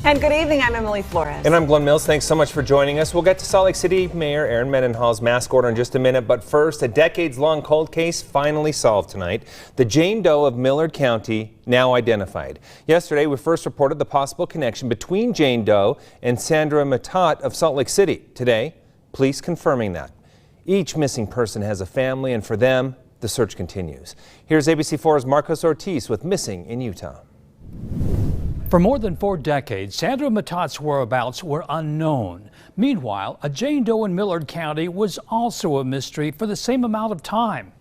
And good evening, I'm Emily Flores. And I'm Glenn Mills. Thanks so much for joining us. We'll get to Salt Lake City Mayor Aaron Mendenhall's mask order in just a minute. But first, a decades-long cold case finally solved tonight. The Jane Doe of Millard County now identified. Yesterday, we first reported the possible connection between Jane Doe and Sandra Matat of Salt Lake City. Today, police confirming that. Each missing person has a family, and for them, the search continues. Here's ABC4's Marcos Ortiz with Missing in Utah. For more than 4 decades, Sandra Matat's whereabouts were unknown. Meanwhile, a Jane Doe in Millard County was also a mystery for the same amount of time.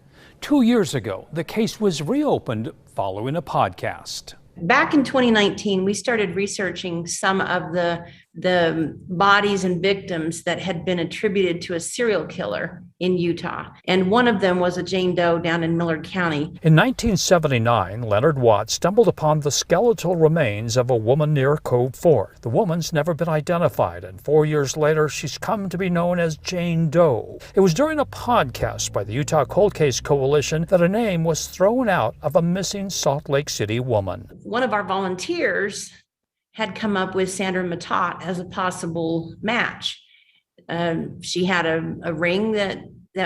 2 years ago, the case was reopened following a podcast. Back in 2019, we started researching some of the bodies and victims that had been attributed to a serial killer in Utah. And one of them was a Jane Doe down in Millard County. In 1979, Leonard Watt stumbled upon the skeletal remains of a woman near Cove Fort. The woman's never been identified, and 4 years later, she's come to be known as Jane Doe. It was during a podcast by the Utah Cold Case Coalition that a name was thrown out of a missing Salt Lake City woman. One of our volunteers had come up with Sandra Matat as a possible match. She had a ring that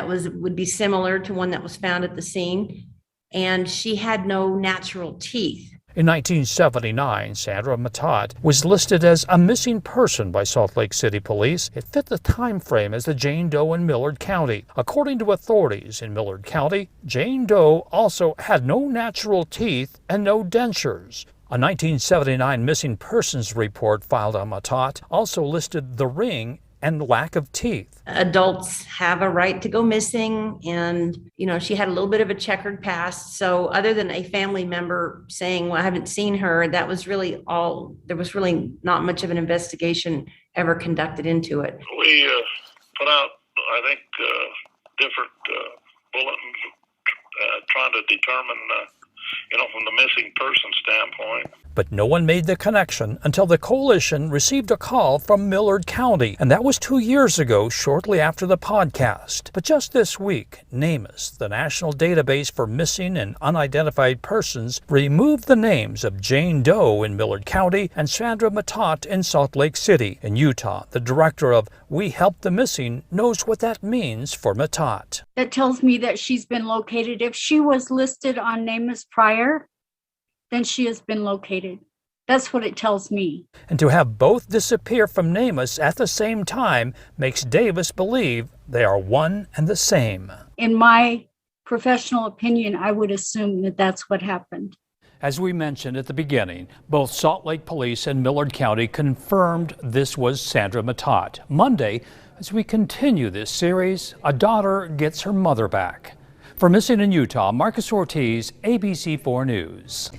would be similar to one that was found at the scene, and she had no natural teeth. In 1979, Sandra Matat was listed as a missing person by Salt Lake City police. It fit the time frame as the Jane Doe in Millard County. According to authorities in Millard County, Jane Doe also had no natural teeth and no dentures. A 1979 missing persons report filed on Matat also listed the ring and lack of teeth. Adults have a right to go missing, and she had a little bit of a checkered past. So other than a family member saying, well, I haven't seen her, that was really all. There was really not much of an investigation ever conducted into it. We put out, I think, different bulletins trying to determine from the missing person standpoint. But no one made the connection until the coalition received a call from Millard County, and that was 2 years ago, shortly after the podcast. But just this week, NamUs, the national database for missing and unidentified persons, removed the names of Jane Doe in Millard County and Sandra Matat in Salt Lake City. In Utah, the director of We Help the Missing knows what that means for Matat. That tells me that she's been located. If she was listed on NamUs prior, then she has been located. That's what it tells me. And to have both disappear from NamUs at the same time makes Davis believe they are one and the same. In my professional opinion, I would assume that that's what happened. As we mentioned at the beginning, both Salt Lake Police and Millard County confirmed this was Sandra Matat. Monday, as we continue this series, a daughter gets her mother back. For Missing in Utah, Marcos Ortiz, ABC4 News.